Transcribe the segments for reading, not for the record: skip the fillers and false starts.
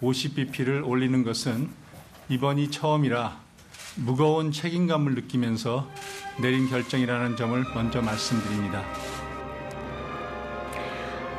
50bp를 올리는 것은 이번이 처음이라 무거운 책임감을 느끼면서 내린 결정이라는 점을 먼저 말씀드립니다.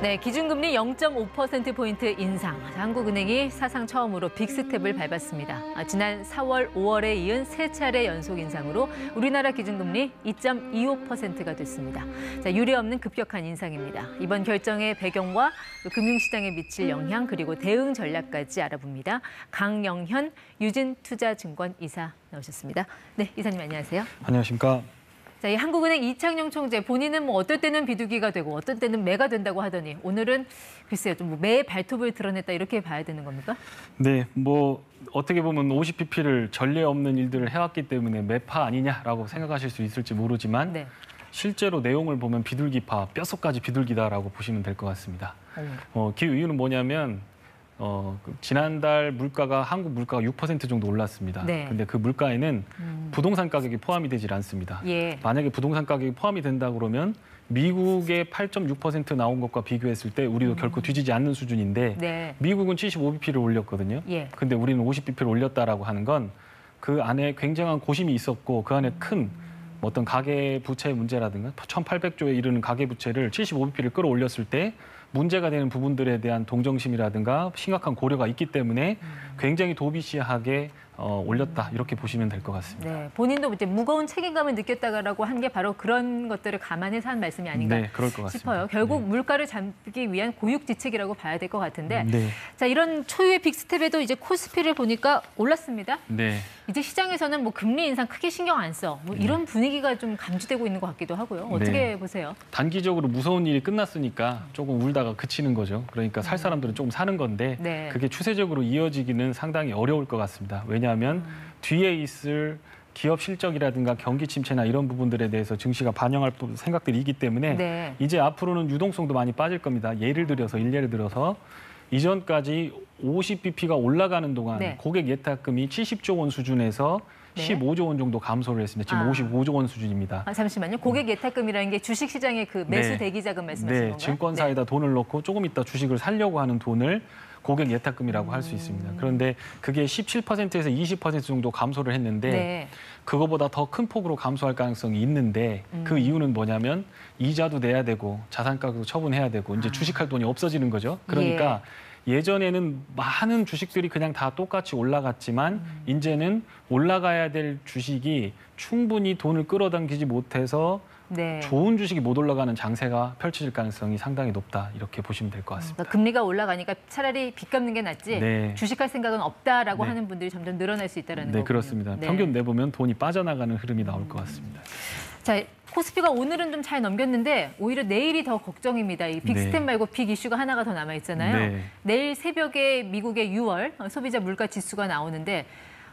네, 기준금리 0.5%포인트 인상. 한국은행이 사상 처음으로 빅스텝을 밟았습니다. 지난 4월, 5월에 이은 세 차례 연속 인상으로 우리나라 기준금리 2.25%가 됐습니다. 유례없는 급격한 인상입니다. 이번 결정의 배경과 금융시장에 미칠 영향 그리고 대응 전략까지 알아봅니다. 강영현 유진투자증권 이사 나오셨습니다. 네, 이사님 안녕하세요. 안녕하십니까. 자, 이 한국은행 이창용 총재 본인은 어떨 때는 비둘기가 되고 어떨 때는 매가 된다고 하더니 오늘은 글쎄요 좀 매의 발톱을 드러냈다 이렇게 봐야 되는 겁니까? 네, 어떻게 보면 50bp를 전례 없는 일들을 해왔기 때문에 매파 아니냐라고 생각하실 수 있을지 모르지만 네. 실제로 내용을 보면 비둘기파, 뼛속까지 비둘기다라고 보시면 될 것 같습니다. 그 이유는 뭐냐면 지난달 한국 물가가 6% 정도 올랐습니다. 네. 근데 그 물가에는 부동산 가격이 포함이 되질 않습니다. 예. 만약에 부동산 가격이 포함이 된다 그러면 미국의 8.6% 나온 것과 비교했을 때 우리도 결코 뒤지지 않는 수준인데 네. 미국은 75bp를 올렸거든요. 예. 근데 우리는 50bp를 올렸다라고 하는 건 그 안에 굉장한 고심이 있었고 그 안에 큰 어떤 가계 부채 문제라든가 1,800조에 이르는 가계 부채를 75bp를 끌어올렸을 때 문제가 되는 부분들에 대한 동정심이라든가 심각한 고려가 있기 때문에 굉장히 도비시하게 올렸다 이렇게 보시면 될 것 같습니다. 네, 본인도 이제 무거운 책임감을 느꼈다라고 한 게 바로 그런 것들을 감안해서 한 말씀이 아닌가 네, 그럴 것 같습니다. 싶어요. 결국 네. 물가를 잡기 위한 고육지책이라고 봐야 될 것 같은데 네. 자 이런 초유의 빅스텝에도 이제 코스피를 보니까 올랐습니다. 네. 이제 시장에서는 금리 인상 크게 신경 안 써. 이런 분위기가 좀 감지되고 있는 것 같기도 하고요. 어떻게 네. 보세요? 단기적으로 무서운 일이 끝났으니까 조금 울다가 그치는 거죠. 그러니까 살 사람들은 조금 사는 건데 네. 그게 추세적으로 이어지기는 상당히 어려울 것 같습니다. 왜냐하면 뒤에 있을 기업 실적이라든가 경기 침체나 이런 부분들에 대해서 증시가 반영할 생각들이 있기 때문에 네. 이제 앞으로는 유동성도 많이 빠질 겁니다. 일례를 들어서 이전까지 50bp가 올라가는 동안 네. 고객 예탁금이 70조 원 수준에서 네. 15조 원 정도 감소를 했습니다. 지금 55조 원 수준입니다. 잠시만요. 고객 예탁금이라는 게 주식시장의 그 매수 네. 대기자금 말씀하시는 네. 건가요? 증권사에다 네. 돈을 넣고 조금 있다 주식을 사려고 하는 돈을 고객 예탁금이라고 할 수 있습니다. 그런데 그게 17%에서 20% 정도 감소를 했는데 네. 그거보다 더 큰 폭으로 감소할 가능성이 있는데 그 이유는 뭐냐면 이자도 내야 되고 자산 가격도 처분해야 되고 이제 주식할 돈이 없어지는 거죠. 그러니까 예전에는 많은 주식들이 그냥 다 똑같이 올라갔지만 이제는 올라가야 될 주식이 충분히 돈을 끌어당기지 못해서 네. 좋은 주식이 못 올라가는 장세가 펼쳐질 가능성이 상당히 높다 이렇게 보시면 될 것 같습니다. 그러니까 금리가 올라가니까 차라리 빚 갚는 게 낫지 네. 주식할 생각은 없다라고 네. 하는 분들이 점점 늘어날 수 있다는 거군요. 네, 그렇습니다. 네. 평균 내보면 돈이 빠져나가는 흐름이 나올 것 같습니다. 자, 코스피가 오늘은 좀 잘 넘겼는데 오히려 내일이 더 걱정입니다. 이 빅스텝 네. 말고 빅 이슈가 하나가 더 남아 있잖아요. 네. 내일 새벽에 미국의 6월 소비자 물가 지수가 나오는데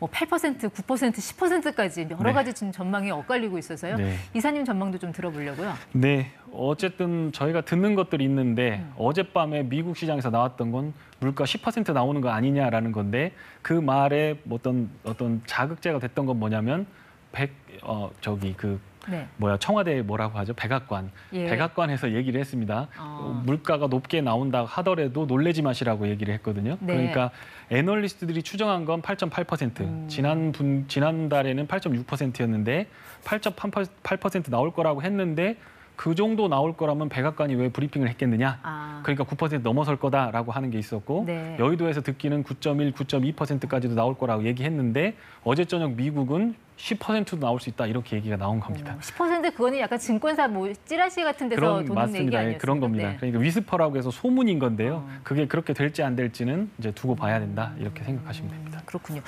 8%, 9%, 10%까지 여러 가지 지금 전망이 엇갈리고 있어서요. 네. 이사님 전망도 좀 들어보려고요. 네, 어쨌든 저희가 듣는 것들이 있는데 어젯밤에 미국 시장에서 나왔던 건 물가 10% 나오는 거 아니냐라는 건데 그 말에 어떤 자극제가 됐던 건 뭐냐면 네. 청와대 뭐라고 하죠? 백악관. 예. 백악관에서 얘기를 했습니다. 물가가 높게 나온다 하더라도 놀래지 마시라고 얘기를 했거든요. 네. 그러니까 애널리스트들이 추정한 건 8.8%. 지난달에는 8.6%였는데 8.8% 나올 거라고 했는데 그 정도 나올 거라면 백악관이 왜 브리핑을 했겠느냐. 그러니까 9% 넘어설 거다라고 하는 게 있었고 네. 여의도에서 듣기는 9.1, 9.2%까지도 나올 거라고 얘기했는데 어제 저녁 미국은 10%도 나올 수 있다 이렇게 얘기가 나온 겁니다. 10% 그거는 약간 증권사 찌라시 같은 데서 돈 내는 얘기 아니었어요? 그런 겁니다. 네. 그러니까 위스퍼라고 해서 소문인 건데요. 그게 그렇게 될지 안 될지는 이제 두고 봐야 된다 이렇게 생각하시면 됩니다. 그렇군요.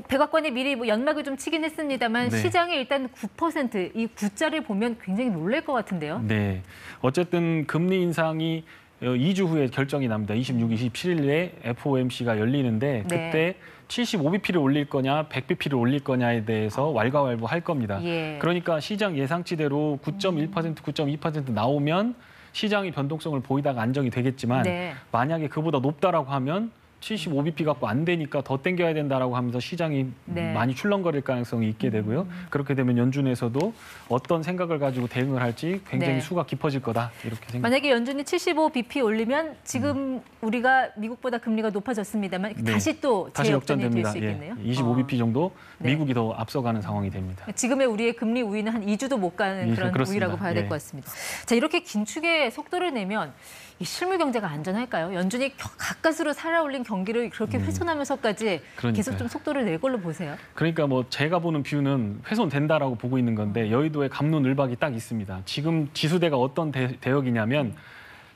백악관이 미리 연막을 좀 치긴 했습니다만 네. 시장에 일단 9%, 이 9자를 보면 굉장히 놀랄 것 같은데요. 네. 어쨌든 금리 인상이 2주 후에 결정이 납니다. 26, 27일에 FOMC가 열리는데 그때 네. 75bp를 올릴 거냐, 100bp를 올릴 거냐에 대해서 왈가왈부할 겁니다. 예. 그러니까 시장 예상치대로 9.1%, 9.2% 나오면 시장이 변동성을 보이다가 안정이 되겠지만 네. 만약에 그보다 높다라고 하면 75bp 갖고 안 되니까 더 땡겨야 된다라고 하면서 시장이 많이 출렁거릴 가능성이 있게 되고요. 그렇게 되면 연준에서도 어떤 생각을 가지고 대응을 할지 굉장히 수가 깊어질 거다 이렇게 생각합니다. 만약에 연준이 75bp 올리면 지금 우리가 미국보다 금리가 높아졌습니다만 다시 또 재역전이 될 수 있겠네요. 25bp 정도 미국이 더 앞서가는 상황이 됩니다. 지금의 우리의 금리 우위는 한 2주도 못 가는 그런 그렇습니다. 우위라고 봐야 될 것 같습니다. 자, 이렇게 긴축의 속도를 내면 이 실물 경제가 안전할까요? 연준이 가까스로 살아올린 경기를 그렇게 훼손하면서까지 계속 좀 속도를 낼 걸로 보세요. 그러니까 뭐 제가 보는 뷰는 훼손된다라고 보고 있는 건데 여의도에 갑론을박이 딱 있습니다. 지금 지수대가 어떤 대역이냐면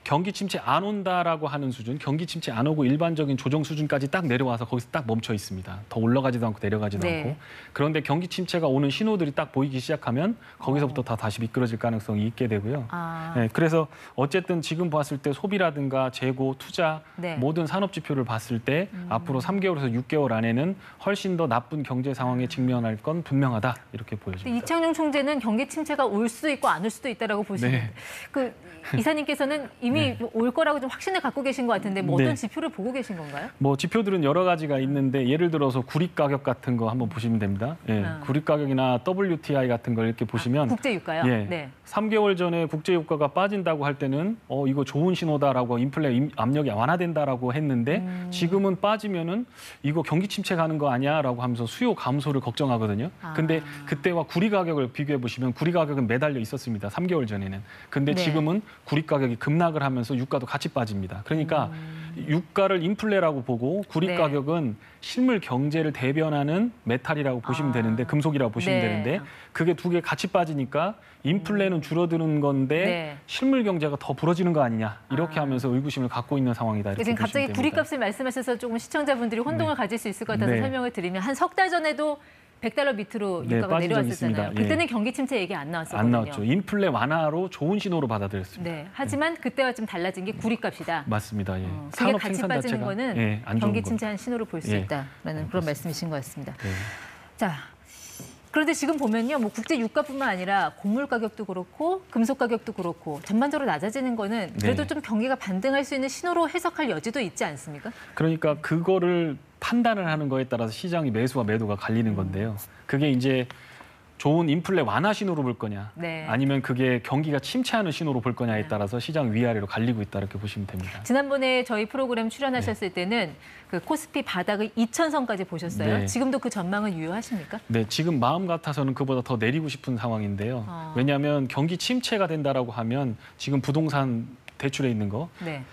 경기 침체 안 온다라고 하는 수준, 경기 침체 안 오고 일반적인 조정 수준까지 딱 내려와서 거기서 딱 멈춰 있습니다. 더 올라가지도 않고 내려가지도 않고. 그런데 경기 침체가 오는 신호들이 딱 보이기 시작하면 거기서부터 다시 미끄러질 가능성이 있게 되고요. 네, 그래서 어쨌든 지금 봤을 때 소비라든가 재고, 투자 모든 산업 지표를 봤을 때 앞으로 3개월에서 6개월 안에는 훨씬 더 나쁜 경제 상황에 직면할 건 분명하다 이렇게 보여집니다. 이창용 총재는 경기 침체가 올 수도 있고 안 올 수도 있다라고 보시는데 그 이사님께서는 이미 올 거라고 좀 확신을 갖고 계신 것 같은데 뭐 어떤 지표를 보고 계신 건가요? 뭐 지표들은 여러 가지가 있는데 예를 들어서 구리 가격 같은 거 한번 보시면 됩니다. 구리 가격이나 WTI 같은 걸 이렇게 보시면 국제 유가요? 3개월 전에 국제 유가가 빠진다고 할 때는 이거 좋은 신호다라고 인플레 압력이 완화된다라고 했는데 지금은 빠지면은 이거 경기 침체 가는 거 아니야라고 하면서 수요 감소를 걱정하거든요. 근데 그때와 구리 가격을 비교해 보시면 구리 가격은 매달려 있었습니다. 3개월 전에는. 근데 지금은 구리 가격이 급락을 하면서 유가도 같이 빠집니다. 그러니까 유가를 인플레라고 보고 구리 가격은 실물 경제를 대변하는 메탈이라고 보시면 되는데 금속이라고 보시면 되는데 그게 두 개 같이 빠지니까 인플레는 줄어드는 건데 실물 경제가 더 부러지는 거 아니냐 이렇게 하면서 의구심을 갖고 있는 상황이다. 이렇게 지금 갑자기 됩니다. 구리값을 말씀하셔서 조금 시청자분들이 혼동을 가질 수 있을 것 같아서 설명을 드리면 한 석 달 전에도 $100 밑으로 유가가 내려왔었잖아요. 그때는 경기 침체 얘기 안 나왔었거든요. 안 나왔죠. 인플레 완화로 좋은 신호로 받아들였습니다. 하지만 그때와 좀 달라진 게 구리값이다. 맞습니다. 그게 같이 빠지는 거는 경기 침체한 신호로 볼 수 있다라는 그런 말씀이신 것 같습니다. 자, 그런데 지금 보면요, 뭐 국제 유가뿐만 아니라 곡물 가격도 그렇고 금속 가격도 그렇고 전반적으로 낮아지는 거는 그래도 좀 경기가 반등할 수 있는 신호로 해석할 여지도 있지 않습니까? 그러니까 그거를 판단을 하는 거에 따라서 시장이 매수와 매도가 갈리는 건데요. 그게 이제 좋은 인플레 완화 신호로 볼 거냐 아니면 그게 경기가 침체하는 신호로 볼 거냐에 따라서 시장 위아래로 갈리고 있다 이렇게 보시면 됩니다. 지난번에 저희 프로그램 출연하셨을 때는 그 코스피 바닥의 2,000선까지 보셨어요. 지금도 그 전망은 유효하십니까? 네, 지금 마음 같아서는 그보다 더 내리고 싶은 상황인데요. 왜냐하면 경기 침체가 된다라고 하면 지금 부동산 대출에 있는 거,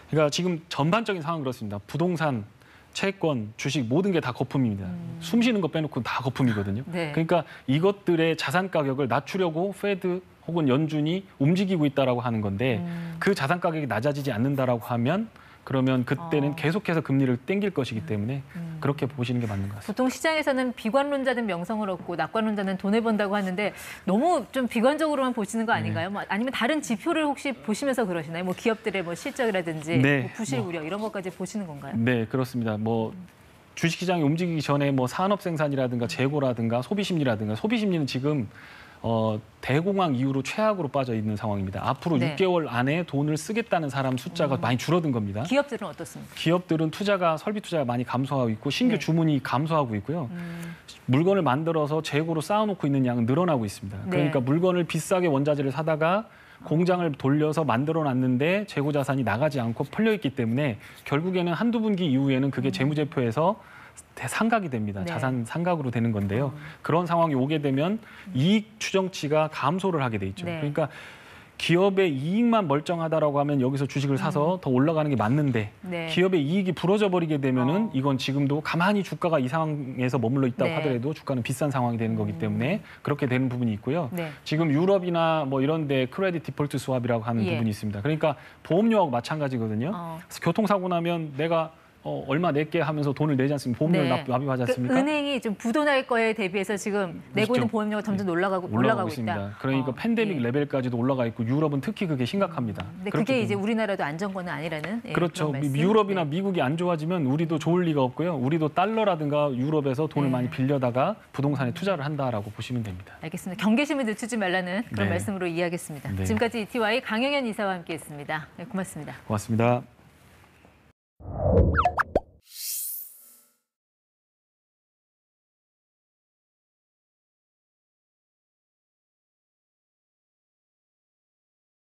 그러니까 지금 전반적인 상황 그렇습니다. 부동산 채권, 주식 모든 게 다 거품입니다. 숨 쉬는 거 빼놓고 다 거품이거든요. 그러니까 이것들의 자산 가격을 낮추려고 페드 혹은 연준이 움직이고 있다라고 하는 건데 그 자산 가격이 낮아지지 않는다라고 하면 그러면 그때는 계속해서 금리를 땡길 것이기 때문에 그렇게 보시는 게 맞는 것 같습니다. 보통 시장에서는 비관론자는 명성을 얻고 낙관론자는 돈을 번다고 하는데 너무 좀 비관적으로만 보시는 거 아닌가요? 뭐 아니면 다른 지표를 혹시 보시면서 그러시나요? 뭐 기업들의 뭐 실적이라든지 뭐 부실 우려 이런 것까지 보시는 건가요? 네, 그렇습니다. 뭐 주식시장이 움직이기 전에 뭐 산업 생산이라든가 재고라든가 소비 심리라든가 소비 심리는 지금 대공황 이후로 최악으로 빠져 있는 상황입니다. 앞으로 6개월 안에 돈을 쓰겠다는 사람 숫자가 많이 줄어든 겁니다. 기업들은 어떻습니까? 기업들은 설비 투자가 많이 감소하고 있고 신규 주문이 감소하고 있고요. 물건을 만들어서 재고로 쌓아놓고 있는 양은 늘어나고 있습니다. 그러니까 물건을 비싸게 원자재를 사다가 공장을 돌려서 만들어놨는데 재고 자산이 나가지 않고 펄려있기 때문에 결국에는 한두 분기 이후에는 그게 재무제표에서 대상각이 됩니다. 자산 상각으로 되는 건데요. 그런 상황이 오게 되면 이익 추정치가 감소를 하게 돼 있죠. 그러니까 기업의 이익만 멀쩡하다라고 하면 여기서 주식을 사서 더 올라가는 게 맞는데 기업의 이익이 부러져 버리게 되면은 이건 지금도 가만히 주가가 이 상황에서 머물러 있다고 하더라도 주가는 비싼 상황이 되는 거기 때문에 그렇게 되는 부분이 있고요. 지금 유럽이나 뭐 이런 데 크레딧 디폴트 스왑이라고 하는 부분이 있습니다. 그러니까 보험료하고 마찬가지거든요. 교통사고 나면 내가 얼마 낼게 하면서 돈을 내지 않습니까? 보험료를 납입하지 않습니까? 그 은행이 좀 부도날 거에 대비해서 지금 내고 있는 보험료가 점점 올라가고 있습니다. 있다. 그러니까 팬데믹 레벨까지도 올라가 있고 유럽은 특히 그게 심각합니다. 근데 그게 이제 우리나라도 안정권은 아니라는 그렇죠. 유럽이나 미국이 안 좋아지면 우리도 좋을 리가 없고요. 우리도 달러라든가 유럽에서 돈을 많이 빌려다가 부동산에 투자를 한다라고 보시면 됩니다. 알겠습니다. 경계심을 늦추지 말라는 그런 말씀으로 이해하겠습니다. 지금까지 ETY 강영현 이사와 함께했습니다. 고맙습니다. 고맙습니다.